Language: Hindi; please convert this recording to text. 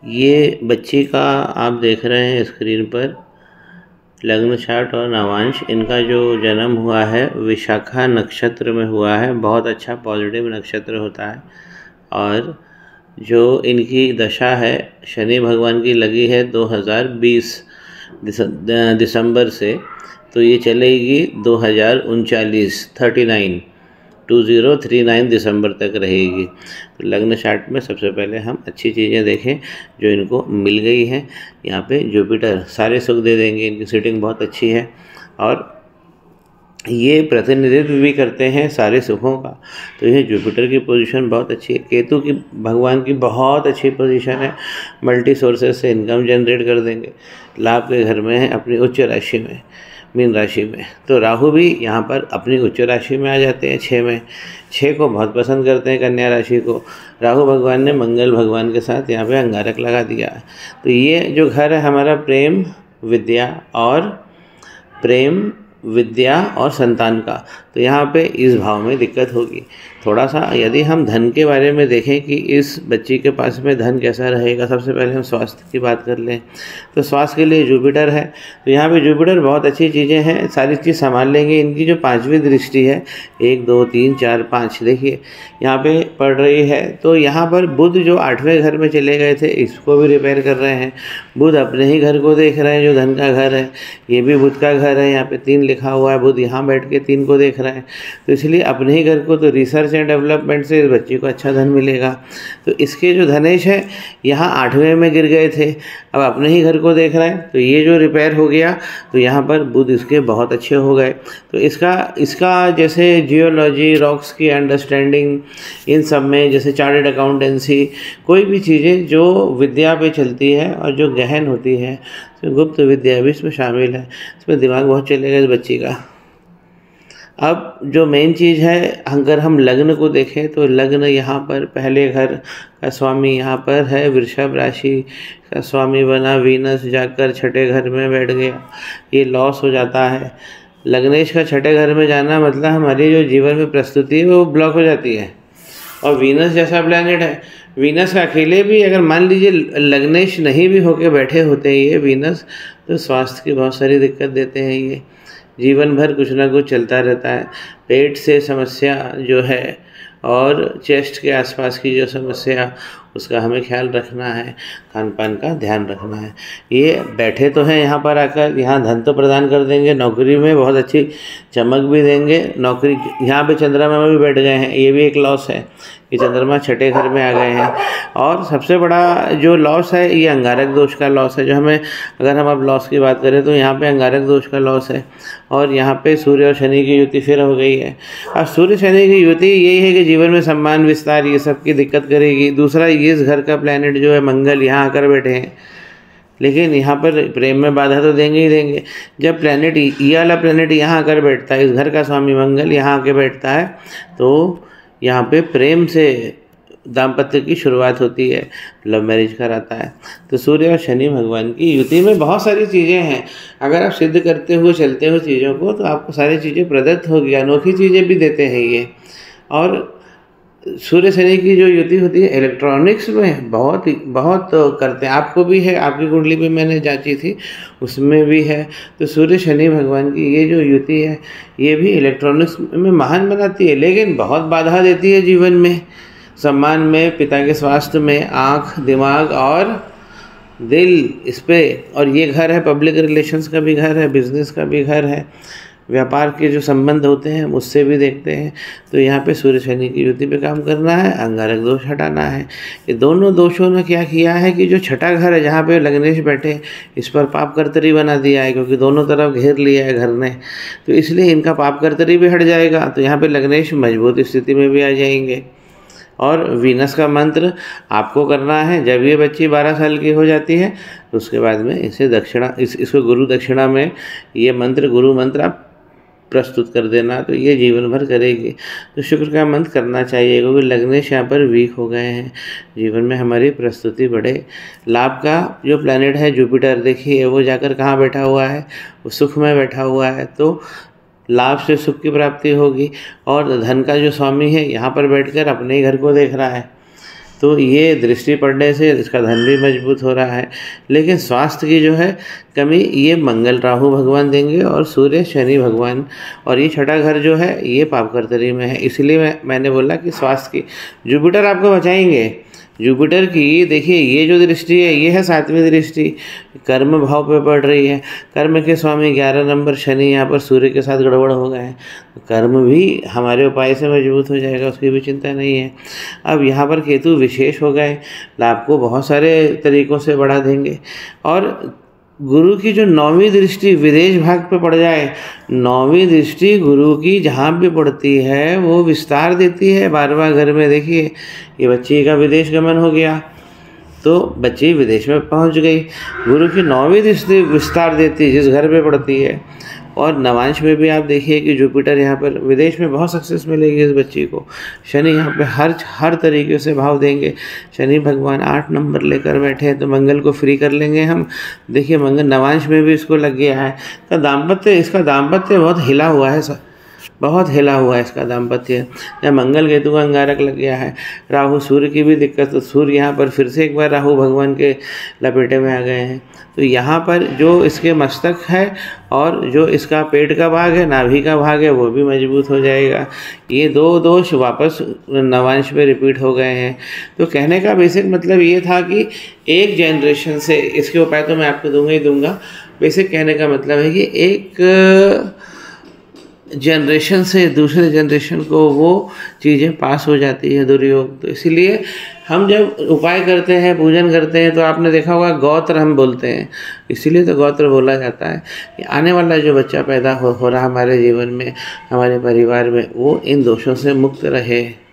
ये बच्ची का आप देख रहे हैं स्क्रीन पर लग्न चार्ट और नवांश। इनका जो जन्म हुआ है विशाखा नक्षत्र में हुआ है। बहुत अच्छा पॉजिटिव नक्षत्र होता है। और जो इनकी दशा है शनि भगवान की लगी है 2020 दिसंबर से, तो ये चलेगी 2039 दिसंबर तक रहेगी। तो लग्न चार्ट में सबसे पहले हम अच्छी चीज़ें देखें जो इनको मिल गई हैं। यहाँ पे जुपिटर सारे सुख दे देंगे, इनकी सीटिंग बहुत अच्छी है और ये प्रतिनिधित्व भी करते हैं सारे सुखों का। तो ये जुपिटर की पोजीशन बहुत अच्छी है। केतु की भगवान की बहुत अच्छी पोजीशन है, मल्टी सोर्सेज से इनकम जनरेट कर देंगे। लाभ के घर में है अपनी उच्च राशि में, मीन राशि में। तो राहु भी यहाँ पर अपनी उच्च राशि में आ जाते हैं 6 में। 6 को बहुत पसंद करते हैं कन्या राशि को। राहु भगवान ने मंगल भगवान के साथ यहाँ पे अंगारक लगा दिया है। तो ये जो घर है हमारा प्रेम विद्या और संतान का, तो यहाँ पे इस भाव में दिक्कत होगी थोड़ा सा। यदि हम धन के बारे में देखें कि इस बच्ची के पास में धन कैसा रहेगा, सबसे पहले हम स्वास्थ्य की बात कर लें। तो स्वास्थ्य के लिए जुपिटर है, तो यहाँ पे जुपिटर बहुत अच्छी चीज़ें हैं, सारी चीज़ संभाल लेंगे। इनकी जो 5वीं दृष्टि है 1 2 3 4 5 देखिए यहाँ पे पड़ रही है। तो यहाँ पर बुध जो 8वें घर में चले गए थे इसको भी रिपेयर कर रहे हैं। बुध अपने ही घर को देख रहे हैं जो धन का घर है, ये भी बुध का घर है। यहाँ पे 3 लिखा हुआ है, बुध यहाँ बैठ के 3 को देख रहे हैं। तो इसलिए अपने ही घर को, तो रिसर्च एंड डेवलपमेंट से इस बच्चे को अच्छा धन मिलेगा। तो इसके जो धनेश है यहाँ 8वें में गिर गए थे, अब अपने ही घर को देख रहे हैं। तो ये जो रिपेयर हो गया तो यहाँ पर बुध इसके बहुत अच्छे हो गए। तो इसका जैसे जियोलॉजी, रॉक्स की अंडरस्टैंडिंग, इन सब में जैसे चार्टर्ड अकाउंटेंसी, कोई भी चीज़ें जो विद्या पे चलती है और जो गहन होती है, तो गुप्त विद्या भी इसमें शामिल है। इसमें दिमाग बहुत चलेगा इस बच्ची का। अब जो मेन चीज़ है, अगर हम लग्न को देखें तो लग्न यहाँ पर पहले घर का स्वामी यहाँ पर है, वृषभ राशि का स्वामी बना वीनस, जाकर 6ठे घर में बैठ गया। ये लॉस हो जाता है। लग्नेश का 6ठे घर में जाना मतलब हमारी जो जीवन में प्रस्तुति है वो ब्लॉक हो जाती है। और वीनस जैसा प्लैनेट है, वीनस का अकेले भी अगर मान लीजिए लग्नेश नहीं भी होके बैठे होते हैं ये वीनस, तो स्वास्थ्य की बहुत सारी दिक्कत देते हैं। ये जीवन भर कुछ ना कुछ चलता रहता है। पेट से समस्या जो है और चेस्ट के आसपास की जो समस्या, उसका हमें ख्याल रखना है, खान पान का ध्यान रखना है। ये बैठे तो हैं यहाँ पर आकर, यहाँ धन तो प्रदान कर देंगे, नौकरी में बहुत अच्छी चमक भी देंगे। नौकरी यहाँ पे चंद्रमा में भी बैठ गए हैं, ये भी एक लॉस है कि चंद्रमा 6ठे घर में आ गए हैं। और सबसे बड़ा जो लॉस है ये अंगारक दोष का लॉस है, जो हमें, अगर हम अब लॉस की बात करें तो यहाँ पे अंगारक दोष का लॉस है। और यहाँ पे सूर्य और शनि की युति फिर हो गई है। अब सूर्य शनि की युति यही है कि जीवन में सम्मान विस्तार ये सब की दिक्कत करेगी। दूसरा, ये इस घर का प्लैनेट जो है मंगल यहाँ आकर बैठे हैं, लेकिन यहाँ पर प्रेम में बाधा तो देंगे ही देंगे। जब प्लैनेट, ये वाला प्लैनेट यहाँ आकर बैठता है, इस घर का स्वामी मंगल यहाँ आके बैठता है, तो यहाँ पे प्रेम से दाम्पत्य की शुरुआत होती है, लव मैरिज कराता है। तो सूर्य और शनि भगवान की युति में बहुत सारी चीज़ें हैं। अगर आप सिद्ध करते हुए चलते हो चीज़ों को तो आपको सारी चीज़ें प्रदत्त होगी, अनोखी चीज़ें भी देते हैं ये। और सूर्य शनि की जो युति होती है इलेक्ट्रॉनिक्स में बहुत करते हैं। आपको भी है, आपकी कुंडली में मैंने जांची थी, उसमें भी है। तो सूर्य शनि भगवान की ये जो युति है ये भी इलेक्ट्रॉनिक्स में महान बनाती है, लेकिन बहुत बाधा देती है जीवन में, सम्मान में, पिता के स्वास्थ्य में, आँख, दिमाग और दिल, इस पे। और ये घर है पब्लिक रिलेशंस का भी घर है, बिजनेस का भी घर है, व्यापार के जो संबंध होते हैं उससे भी देखते हैं। तो यहाँ पे सूर्य शनि की युति पे काम करना है, अंगारक दोष हटाना है। ये दोनों दोषों ने क्या किया है कि जो 6ठा घर है जहाँ पे लग्नेश बैठे, इस पर पाप कर्तरी बना दिया है, क्योंकि दोनों तरफ घेर लिया है घर ने। तो इसलिए इनका पाप कर्तरी भी हट जाएगा, तो यहाँ पे लग्नेश मजबूत स्थिति में भी आ जाएंगे। और वीनस का मंत्र आपको करना है। जब ये बच्ची 12 साल की हो जाती है तो उसके बाद में इसे दक्षिणा, इसको गुरु दक्षिणा में ये मंत्र, गुरु मंत्र आप प्रस्तुत कर देना, तो ये जीवन भर करेगी। तो शुक्र का मंत्र करना चाहिए, क्योंकि लग्नेश यहाँ पर वीक हो गए हैं, जीवन में हमारी प्रस्तुति बढ़े। लाभ का जो प्लैनेट है जुपिटर, देखिए वो जाकर कहाँ बैठा हुआ है, वो सुख में बैठा हुआ है। तो लाभ से सुख की प्राप्ति होगी। और धन का जो स्वामी है यहाँ पर बैठकर अपने ही घर को देख रहा है, तो ये दृष्टि पड़ने से इसका धन भी मजबूत हो रहा है। लेकिन स्वास्थ्य की जो है कमी ये मंगल राहु भगवान देंगे और सूर्य शनि भगवान, और ये छठा घर जो है ये पापकर्तरी में है। इसलिए मैंने बोला कि स्वास्थ्य की जुपिटर आपको बचाएंगे। जुपिटर की देखिए ये जो दृष्टि है ये है 7वीं दृष्टि, कर्म भाव पे पड़ रही है। कर्म के स्वामी 11 नंबर शनि यहाँ पर सूर्य के साथ गड़बड़ हो गए हैं, तो कर्म भी हमारे उपाय से मजबूत हो जाएगा, उसकी भी चिंता नहीं है। अब यहाँ पर केतु विशेष हो गए, लाभ को बहुत सारे तरीक़ों से बढ़ा देंगे। और गुरु की जो 9वीं दृष्टि विदेश भाग पे पड़ जाए, 9वीं दृष्टि गुरु की जहाँ भी पड़ती है वो विस्तार देती है 12वां घर में। देखिए ये बच्ची का विदेश गमन हो गया तो बच्ची विदेश में पहुँच गई। गुरु की 9वीं दृष्टि विस्तार देती है जिस घर पे पड़ती है। और नवांश में भी आप देखिए कि जुपिटर यहाँ पर विदेश में बहुत सक्सेस मिलेगी इस बच्ची को। शनि यहाँ पे हर तरीके से भाव देंगे। शनि भगवान 8 नंबर लेकर बैठे हैं तो मंगल को फ्री कर लेंगे हम। देखिए मंगल नवांश में भी इसको लग गया है। इसका दाम्पत्य बहुत हिला हुआ है, बहुत हिला हुआ है इसका दाम्पत्य। या मंगल केतु का अंगारक लग गया है। राहु सूर्य की भी दिक्कत, तो सूर्य यहाँ पर फिर से एक बार राहु भगवान के लपेटे में आ गए हैं। तो यहाँ पर जो इसके मस्तक है और जो इसका पेट का भाग है, नाभि का भाग है, वो भी मजबूत हो जाएगा। ये 2 दोष वापस नवांश में रिपीट हो गए हैं। तो कहने का बेसिक मतलब ये था कि एक जनरेशन से, इसके उपाय तो मैं आपको दूंगा ही दूंगा, बेसिक कहने का मतलब है कि एक जनरेशन से दूसरे जनरेशन को वो चीज़ें पास हो जाती है दुर्योग। तो इसीलिए हम जब उपाय करते हैं, पूजन करते हैं, तो आपने देखा होगा गोत्र हम बोलते हैं, इसीलिए तो गोत्र बोला जाता है कि आने वाला जो बच्चा पैदा हो रहा हमारे जीवन में, हमारे परिवार में, वो इन दोषों से मुक्त रहे।